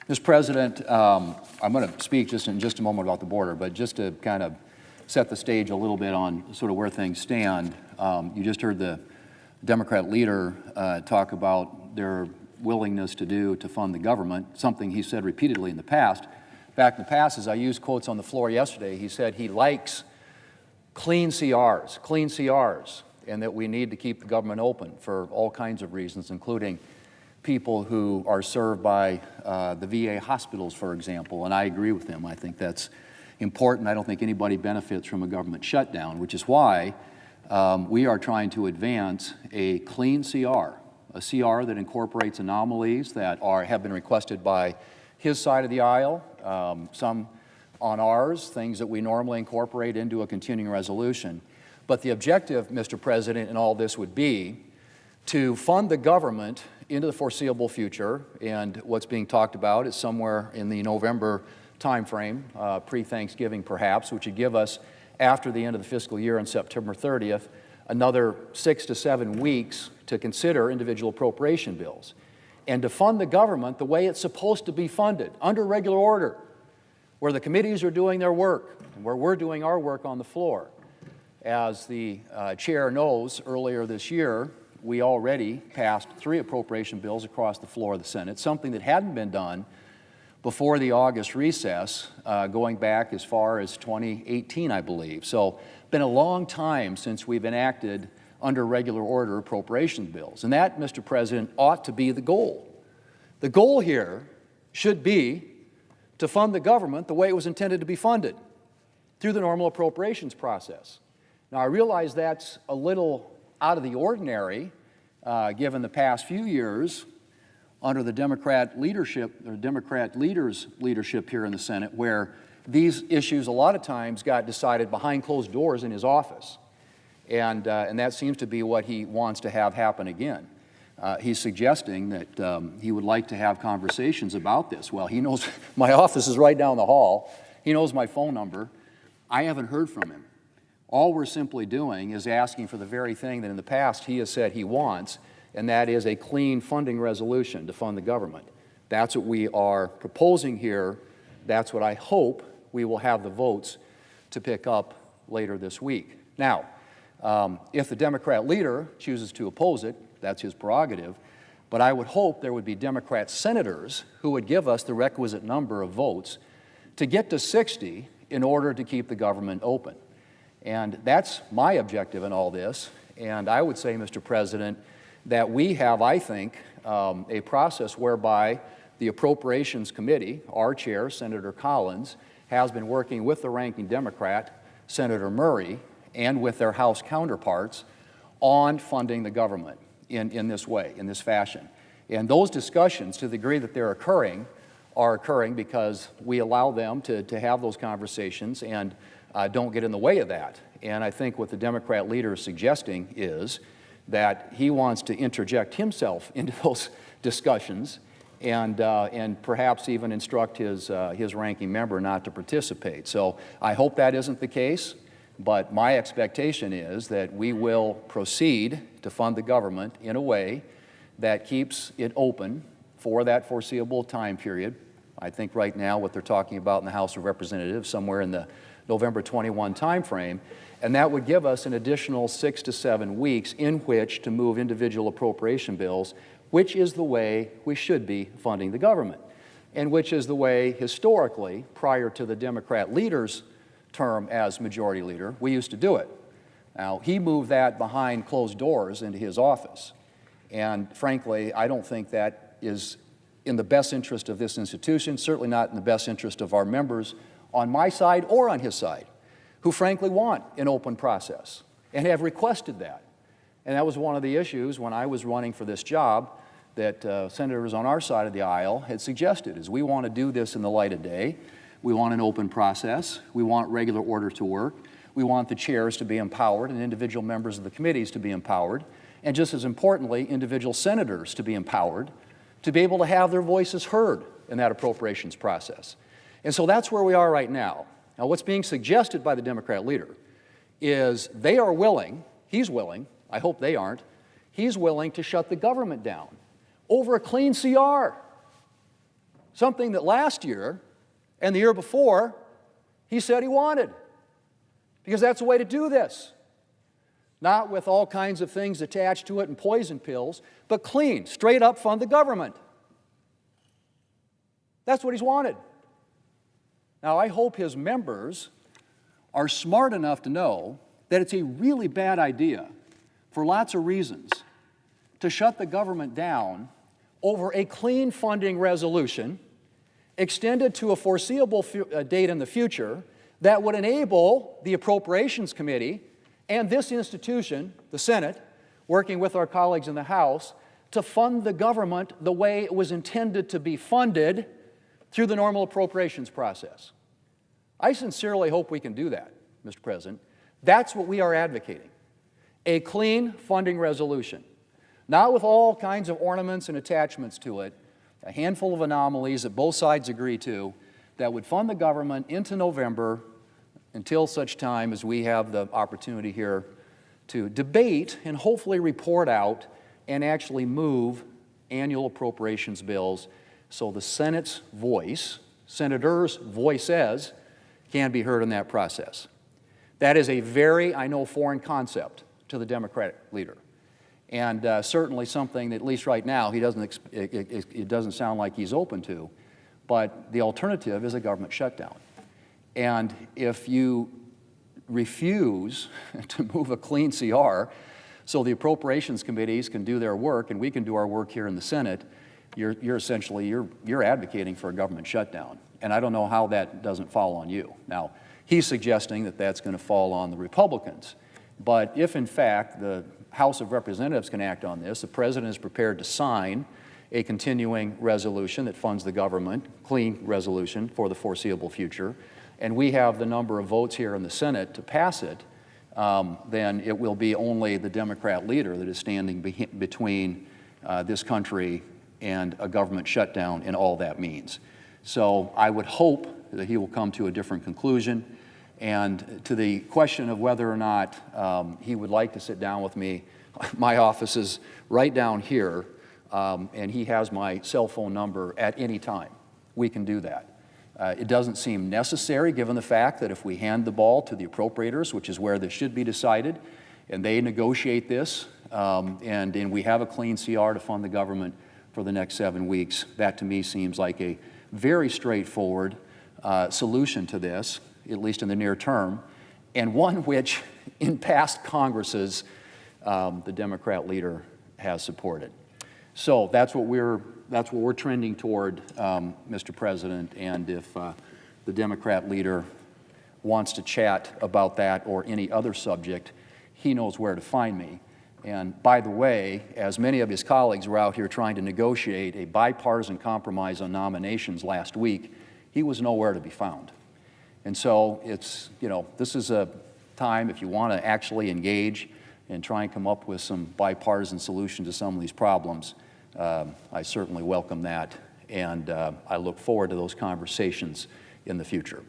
Mr. President, I'm going to speak just in just a moment about the border, but just to kind of set the stage a little bit on sort of where things stand, you just heard the Democrat leader talk about their willingness to fund the government, something he said repeatedly in the past. In fact, in the past, as I used quotes on the floor yesterday, he said he likes clean CRs, and that we need to keep the government open for all kinds of reasons, including people who are served by the VA hospitals, for example, and I agree with him. I think that's important. I don't think anybody benefits from a government shutdown, which is why we are trying to advance a clean CR, a CR that incorporates anomalies that have been requested by his side of the aisle, some on ours, things that we normally incorporate into a continuing resolution. But the objective, Mr. President, in all this would be to fund the government into the foreseeable future, and what's being talked about is somewhere in the November timeframe, pre-Thanksgiving perhaps, which would give us, after the end of the fiscal year on September 30th, another 6 to 7 weeks to consider individual appropriation bills, and to fund the government the way it's supposed to be funded, under regular order, where the committees are doing their work, and where we're doing our work on the floor. As the chair knows, earlier this year, we already passed 3 appropriation bills across the floor of the Senate, something that hadn't been done before the August recess, going back as far as 2018, I believe. So it's been a long time since we've enacted under regular order appropriation bills. And that, Mr. President, ought to be the goal. The goal here should be to fund the government the way it was intended to be funded, through the normal appropriations process. Now, I realize that's a little out of the ordinary, given the past few years under the Democrat leadership, or Democrat leaders' leadership here in the Senate, where these issues a lot of times got decided behind closed doors in his office. And that seems to be what he wants to have happen again. He's suggesting that he would like to have conversations about this. Well, he knows my office is right down the hall. He knows my phone number. I haven't heard from him. All we're simply doing is asking for the very thing that in the past he has said he wants, and that is a clean funding resolution to fund the government. That's what we are proposing here. That's what I hope we will have the votes to pick up later this week. Now, if the Democrat leader chooses to oppose it, that's his prerogative, but I would hope there would be Democrat senators who would give us the requisite number of votes to get to 60 in order to keep the government open. And that's my objective in all this. And I would say, Mr. President, that we have, I think, a process whereby the Appropriations Committee, our chair, Senator Collins, has been working with the ranking Democrat, Senator Murray, and with their House counterparts on funding the government in this way, in this fashion. And those discussions, to the degree that they're occurring, are occurring because we allow them to have those conversations and don't get in the way of that. And I think what the Democrat leader is suggesting is that he wants to interject himself into those discussions and perhaps even instruct his ranking member not to participate. So I hope that isn't the case, but my expectation is that we will proceed to fund the government in a way that keeps it open for that foreseeable time period. I think right now what they're talking about in the House of Representatives, somewhere in the November 21 timeframe, and that would give us an additional 6 to 7 weeks in which to move individual appropriation bills, which is the way we should be funding the government, and which is the way historically, prior to the Democrat leader's term as majority leader, we used to do it. Now, he moved that behind closed doors into his office, and frankly, I don't think that is in the best interest of this institution, certainly not in the best interest of our members on my side or on his side, who frankly want an open process and have requested that. And that was one of the issues when I was running for this job that senators on our side of the aisle had suggested, is we want to do this in the light of day. We want an open process. We want regular order to work. We want the chairs to be empowered and individual members of the committees to be empowered. And just as importantly, individual senators to be empowered to be able to have their voices heard in that appropriations process. And so that's where we are right now. Now, what's being suggested by the Democrat leader is they are willing, he's willing, I hope they aren't, he's willing to shut the government down over a clean CR. something that last year and the year before he said he wanted, because that's the way to do this. Not with all kinds of things attached to it and poison pills, but clean, straight up fund the government. That's what he's wanted. Now, I hope his members are smart enough to know that it's a really bad idea, for lots of reasons, to shut the government down over a clean funding resolution extended to a foreseeable date in the future that would enable the Appropriations Committee and this institution, the Senate, working with our colleagues in the House, to fund the government the way it was intended to be funded through the normal appropriations process. I sincerely hope we can do that, Mr. President. That's what we are advocating, a clean funding resolution, not with all kinds of ornaments and attachments to it, a handful of anomalies that both sides agree to, that would fund the government into November until such time as we have the opportunity here to debate and hopefully report out and actually move annual appropriations bills so the Senate's voice, senators' voices, can be heard in that process. That is a very, I know, foreign concept to the Democratic leader, and certainly something that, at least right now, it doesn't sound like he's open to, but the alternative is a government shutdown. And if you refuse to move a clean CR so the appropriations committees can do their work and we can do our work here in the Senate, you're essentially advocating for a government shutdown. And I don't know how that doesn't fall on you. Now, he's suggesting that that's going to fall on the Republicans. But if, in fact, the House of Representatives can act on this, the President is prepared to sign a continuing resolution that funds the government, clean resolution for the foreseeable future, and we have the number of votes here in the Senate to pass it, then it will be only the Democrat leader that is standing between this country and a government shutdown and all that means. So I would hope that he will come to a different conclusion. And to the question of whether or not he would like to sit down with me, my office is right down here, and he has my cell phone number at any time. We can do that. It doesn't seem necessary, given the fact that if we hand the ball to the appropriators, which is where this should be decided, and they negotiate this, and we have a clean CR to fund the government for the next 7 weeks, that to me seems like a very straightforward solution to this, at least in the near term, and one which in past Congresses the Democrat leader has supported. So that's what we're trending toward, Mr. President, and if the Democrat leader wants to chat about that or any other subject, he knows where to find me. And by the way, as many of his colleagues were out here trying to negotiate a bipartisan compromise on nominations last week, he was nowhere to be found. And so it's, this is a time, if you want to actually engage and try and come up with some bipartisan solution to some of these problems, I certainly welcome that, and I look forward to those conversations in the future.